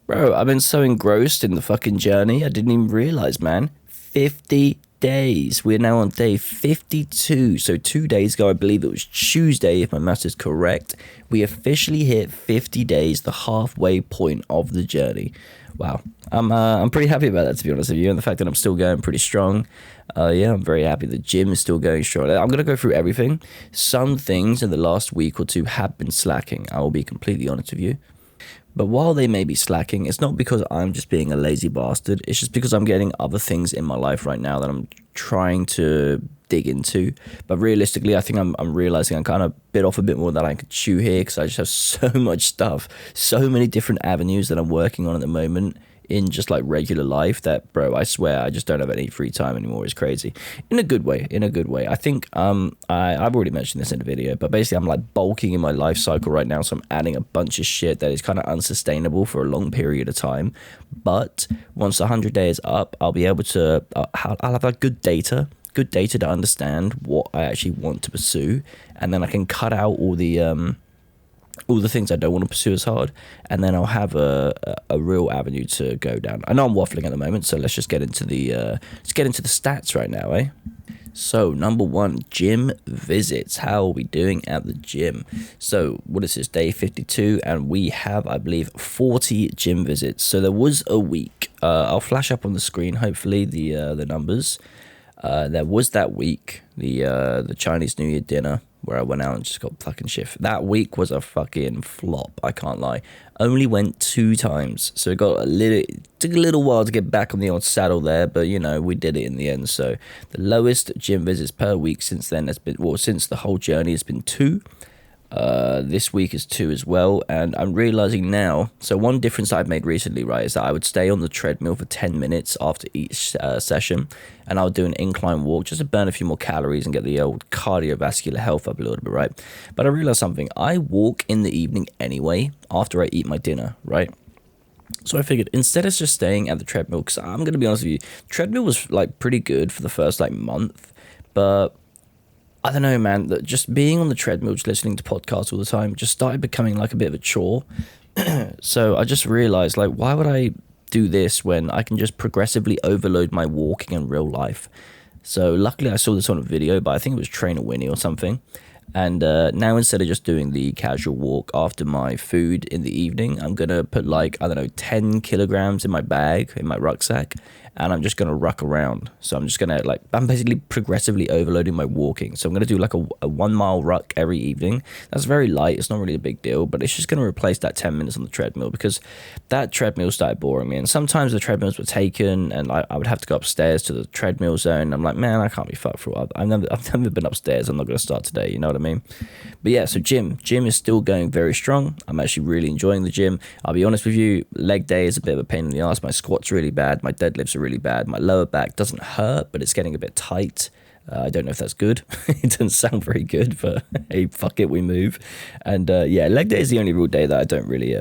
Bro, I've been so engrossed in the fucking journey, I didn't even realize, man. 50 days. We're now on day 52. So 2 days ago, I believe it was Tuesday, if my math is correct, we officially hit 50 days, the halfway point of the journey. Wow. I'm pretty happy about that, to be honest with you, and the fact that I'm still going pretty strong. Yeah, I'm very happy. The gym is still going strong. I'm going to go through everything. Some things in the last week or two have been slacking. I will be completely honest with you. But while they may be slacking, it's not because I'm just being a lazy bastard. It's just because I'm getting other things in my life right now that I'm trying to dig into. But realistically, I think I'm realizing I'm kind of bit off a bit more than I could chew here because I just have so much stuff, so many different avenues that I'm working on at the moment in just like regular life that, bro, I swear I just don't have any free time anymore. It's crazy. In a good way, in a good way. I think I've already mentioned this in the video, but basically I'm like bulking in my life cycle right now, so I'm adding a bunch of shit that is kind of unsustainable for a long period of time. But once 100 days up, I'll be able to I'll have like good data to understand what I actually want to pursue, and then I can cut out all the things I don't want to pursue as hard, and then I'll have a real avenue to go down. I know I'm waffling at the moment, so let's just get into the stats right now, eh? So number one, gym visits. How are we doing at the gym? So what is this, day 52, and we have, I believe, 40 gym visits. So there was a week. I'll flash up on the screen, hopefully, the numbers. There was that week, the Chinese New Year dinner, where I went out and just got fucking shit. That week was a fucking flop, I can't lie. Only went 2 times, so it took a little while to get back on the old saddle there, but you know, we did it in the end. So the lowest gym visits per week since then has been, well, since the whole journey has been 2. This week is 2 as well, and I'm realizing now, so one difference I've made recently, right, is that I would stay on the treadmill for 10 minutes after each session, and I would do an incline walk just to burn a few more calories and get the old cardiovascular health up a little bit, right? But I realized something. I walk in the evening anyway after I eat my dinner, right? So I figured instead of just staying at the treadmill, because I'm going to be honest with you, treadmill was like pretty good for the first like month, but I don't know, man, that just being on the treadmill, just listening to podcasts all the time, just started becoming like a bit of a chore. So I just realized, like, why would I do this when I can just progressively overload my walking in real life? So luckily I saw this on a video, but I think it was Trainer Winnie or something. And now instead of just doing the casual walk after my food in the evening, I'm going to put like, I don't know, 10 kilograms in my bag, in my rucksack, and I'm just going to ruck around. So I'm just going to I'm basically progressively overloading my walking. So I'm going to do like a 1 mile ruck every evening. That's very light. It's not really a big deal, but it's just going to replace that 10 minutes on the treadmill because that treadmill started boring me. And sometimes the treadmills were taken and I would have to go upstairs to the treadmill zone. I'm like, man, I can't be fucked for a while. I've never been upstairs. I'm not going to start today. You know what I mean? But yeah, so gym is still going very strong. I'm actually really enjoying the gym. I'll be honest with you, leg day is a bit of a pain in the ass. My squat's really bad. My deadlifts are really bad. My lower back doesn't hurt, but it's getting a bit tight. I don't know if that's good. It doesn't sound very good, but hey, fuck it, we move. And yeah, leg day is the only real day that I don't really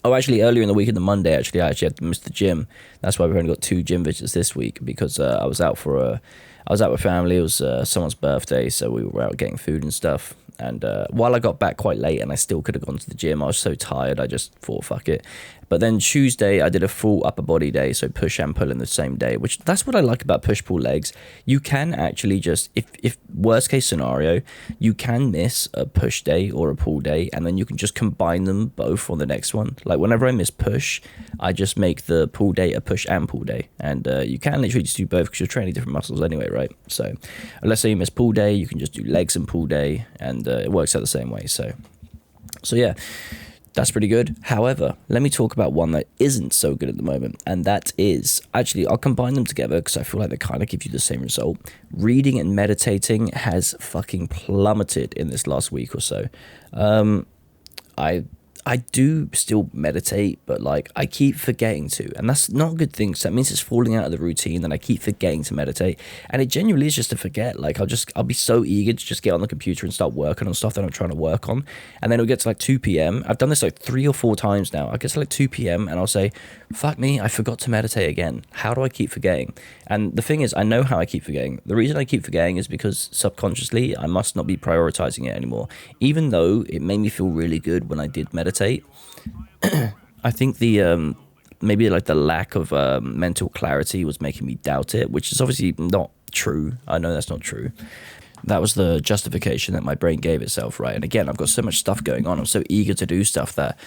Oh, actually, earlier in the week, in the Monday, I actually had to miss the gym. That's why we've only got 2 gym visits this week because I was out with family. It was someone's birthday, so we were out getting food and stuff. And while I got back quite late and I still could have gone to the gym, I was so tired, I just thought, fuck it. But then Tuesday, I did a full upper body day, so push and pull in the same day, which that's what I like about push-pull legs. You can actually just, if worst case scenario, you can miss a push day or a pull day, and then you can just combine them both on the next one. Like whenever I miss push, I just make the pull day a push and pull day. And you can literally just do both because you're training different muscles anyway, right? So let's say you miss pull day, you can just do legs and pull day, and it works out the same way. So yeah. That's pretty good. However, let me talk about one that isn't so good at the moment, and that is, actually, I'll combine them together because I feel like they kind of give you the same result. Reading and meditating has fucking plummeted in this last week or so. I do still meditate, but like I keep forgetting to, and that's not a good thing. So that means it's falling out of the routine, and I keep forgetting to meditate, and it genuinely is just to forget. Like I'll be so eager to just get on the computer and start working on stuff that I'm trying to work on, and then it'll get to like 2 p.m. I've done this like 3 or 4 times now. I get to like 2 p.m. and I'll say, fuck me, I forgot to meditate again. How do I keep forgetting? And the thing is, I know how I keep forgetting. The reason I keep forgetting is because subconsciously I must not be prioritizing it anymore, even though it made me feel really good when I did meditate. I think the maybe like the lack of mental clarity was making me doubt it, which is obviously not true. I know that's not true. That was the justification that my brain gave itself, right? And again, I've got so much stuff going on. I'm so eager to do stuff that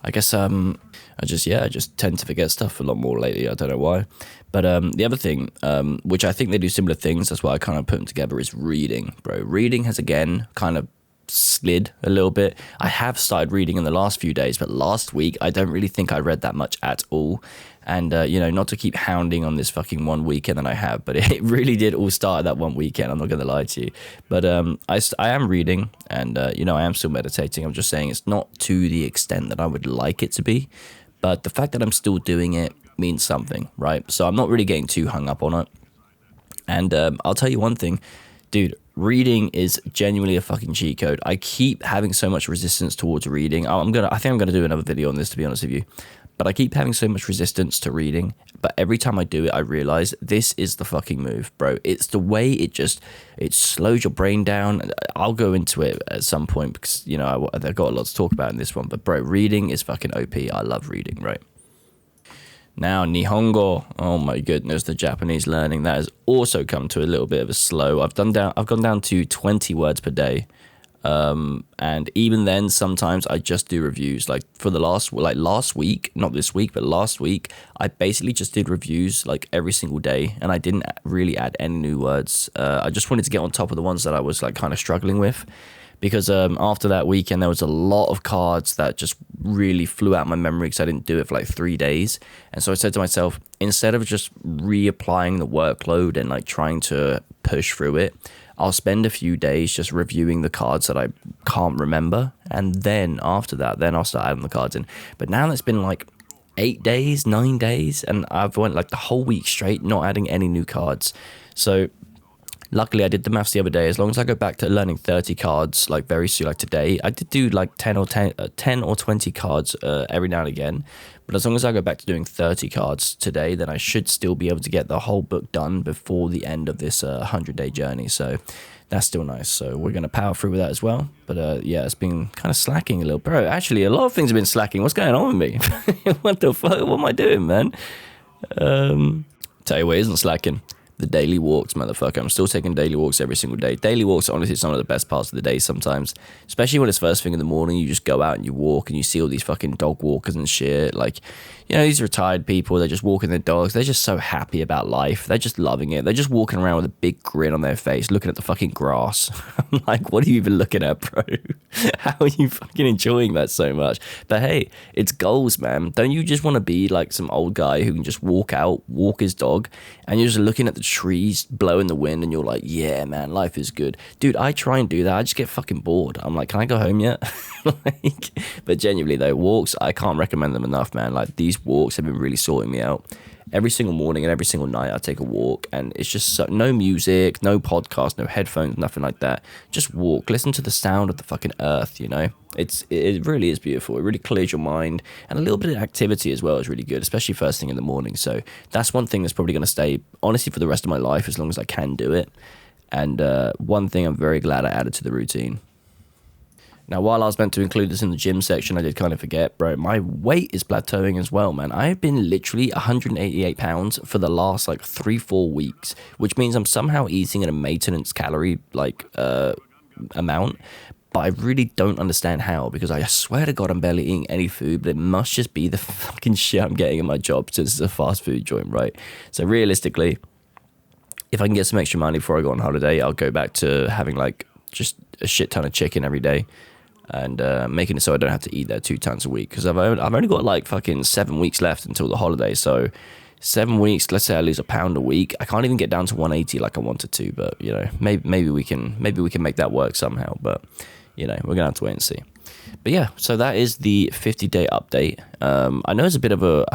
I guess I just tend to forget stuff a lot more lately. I don't know why. But the other thing, which I think they do similar things, that's why I kind of put them together, is reading, bro. Reading has again kind of slid a little bit. I have started reading in the last few days, but last week I don't really think I read that much at all. And not to keep hounding on this fucking one weekend that I have, but it really did all start at that one weekend. I'm not going to lie to you, but I am reading, and I am still meditating. I'm just saying it's not to the extent that I would like it to be, but the fact that I'm still doing it means something, right? So I'm not really getting too hung up on it. And I'll tell you one thing, dude, reading is genuinely a fucking cheat code. I keep having so much resistance towards reading. I think I'm gonna do another video on this, to be honest with you. But I keep having so much resistance to reading. But every time I do it, I realize this is the fucking move, bro. It's the way it slows your brain down. I'll go into it at some point because, I've got a lot to talk about in this one. But bro, reading is fucking OP. I love reading, right? Now, Nihongo, oh my goodness, the Japanese learning, that has also come to a little bit of a slow. I've gone down to 20 words per day. And even then, sometimes I just do reviews. Like for the last week, not this week, but last week, I basically just did reviews like every single day, and I didn't really add any new words. I just wanted to get on top of the ones that I was like kind of struggling with, because after that weekend, there was a lot of cards that just really flew out my memory because I didn't do it for like 3 days. And so I said to myself, instead of just reapplying the workload and like trying to push through it, I'll spend a few days just reviewing the cards that I can't remember, and then after that, then I'll start adding the cards in. But now that's been like 8 days, 9 days, and I've went like the whole week straight not adding any new cards. So luckily I did the maths the other day. As long as I go back to learning 30 cards like very soon, like today, I did do like 10 or 20 cards every now and again. But as long as I go back to doing 30 cards today, then I should still be able to get the whole book done before the end of this 100-day journey. So that's still nice. So we're going to power through with that as well. But yeah, it's been kind of slacking a little. Bro, actually, a lot of things have been slacking. What's going on with me? What the fuck? What am I doing, man? Tell you what isn't slacking. The daily walks, motherfucker. I'm still taking daily walks every single day. Daily walks are honestly some of the best parts of the day sometimes. Especially when it's first thing in the morning, you just go out and you walk and you see all these fucking dog walkers and shit. Like, these retired people, they're just walking their dogs. They're just so happy about life. They're just loving it. They're just walking around with a big grin on their face, looking at the fucking grass. I'm like, what are you even looking at, bro? How are you fucking enjoying that so much? But hey, it's goals, man. Don't you just want to be like some old guy who can just walk out, walk his dog, and you're just looking at the trees blowing the wind and you're like, yeah, man, life is good. Dude, I try and do that. I just get fucking bored. I'm like, can I go home yet? But genuinely though, walks, I can't recommend them enough, man. Like these walks have been really sorting me out. Every single morning and every single night I take a walk, and it's just no music, no podcast, no headphones, nothing like that. Just walk, listen to the sound of the fucking earth, it really is beautiful. It really clears your mind, and a little bit of activity as well is really good, especially first thing in the morning. So that's one thing that's probably going to stay honestly for the rest of my life, as long as I can do it. And one thing I'm very glad I added to the routine. Now, while I was meant to include this in the gym section, I did kind of forget, bro. My weight is plateauing as well, man. I've been literally 188 pounds for the last like 3-4 weeks, which means I'm somehow eating at a maintenance calorie amount. But I really don't understand how, because I swear to God I'm barely eating any food, but it must just be the fucking shit I'm getting in my job, since it's a fast food joint, right? So realistically, if I can get some extra money before I go on holiday, I'll go back to having like just a shit ton of chicken every day, and making it so I don't have to eat there 2 times a week, because I've only got like fucking 7 weeks left until the holiday. So 7 weeks, let's say I lose a pound a week, I can't even get down to 180 like I wanted to, but maybe we can make that work somehow. But we're gonna have to wait and see. But yeah, so that is the 50-day update. I know it's a bit of a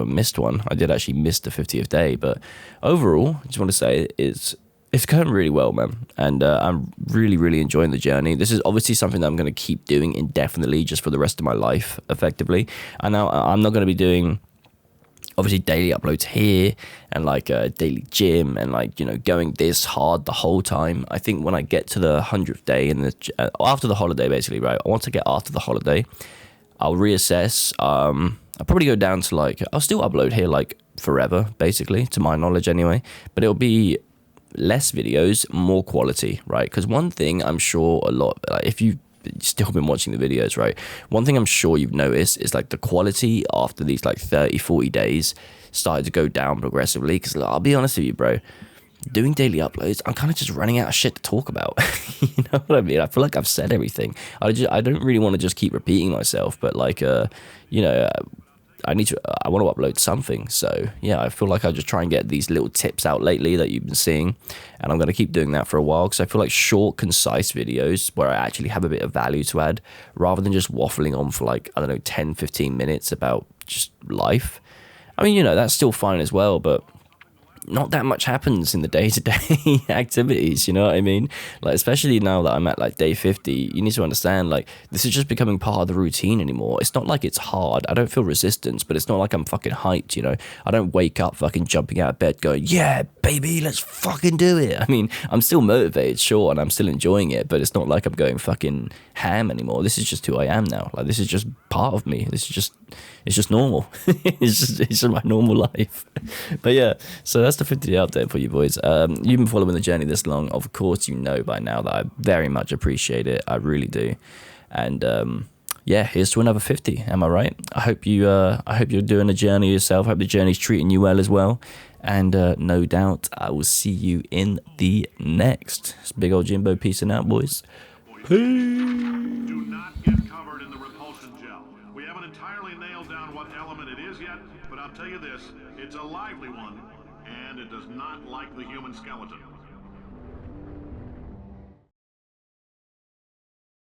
missed one. I did actually miss the 50th day, but overall, I just want to say it's going really well, man, and I'm really, really enjoying the journey. This is obviously something that I'm going to keep doing indefinitely, just for the rest of my life, effectively. And now I'm not going to be doing, obviously, daily uploads here, and like daily gym, and like, going this hard the whole time. I think when I get to the 100th day, and after the holiday, basically, right, once I get after the holiday, I'll reassess I'll probably go down to like, I'll still upload here like forever, basically, to my knowledge anyway, but it'll be less videos, more quality, right? Because one thing I'm sure a lot, like, if you've still been watching the videos, right, one thing I'm sure you've noticed is like the quality after these like 30-40 days started to go down progressively. Because I'll be honest with you, bro, doing daily uploads, I'm kind of just running out of shit to talk about. You know what I mean? I feel like I've said everything. I don't really want to just keep repeating myself, but like you know, I want to upload something. So yeah, I feel like I just try and get these little tips out lately that you've been seeing, and I'm going to keep doing that for a while, because I feel like short, concise videos where I actually have a bit of value to add, rather than just waffling on for like, I don't know, 10-15 minutes about just life. I mean, you know, that's still fine as well, but not that much happens in the day-to-day activities, you know what I mean? Like, especially now that I'm at like day 50, you need to understand, like, this is just becoming part of the routine anymore. It's not like it's hard. I don't feel resistance, but it's not like I'm fucking hyped, you know? I don't wake up fucking jumping out of bed going, yeah, baby, let's fucking do it. I mean, I'm still motivated, sure, and I'm still enjoying it, but it's not like I'm going fucking ham anymore. This is just who I am now. Like, this is just part of me. This is just, it's just normal. It's just my normal life. But yeah, so that's the 50-day update for you boys. You've been following the journey this long. Of course, you know by now that I very much appreciate it. I really do. And yeah, here's to another 50. Am I right? I hope you're doing a journey yourself. I hope the journey's treating you well as well. And no doubt I will see you in the next. It's big old Jimbo peacing out, boys. Peace. Do not get covered in the repulsion gel. We haven't entirely nailed down what element it is yet, but I'll tell you this, it's a lively one, and it does not like the human skeleton.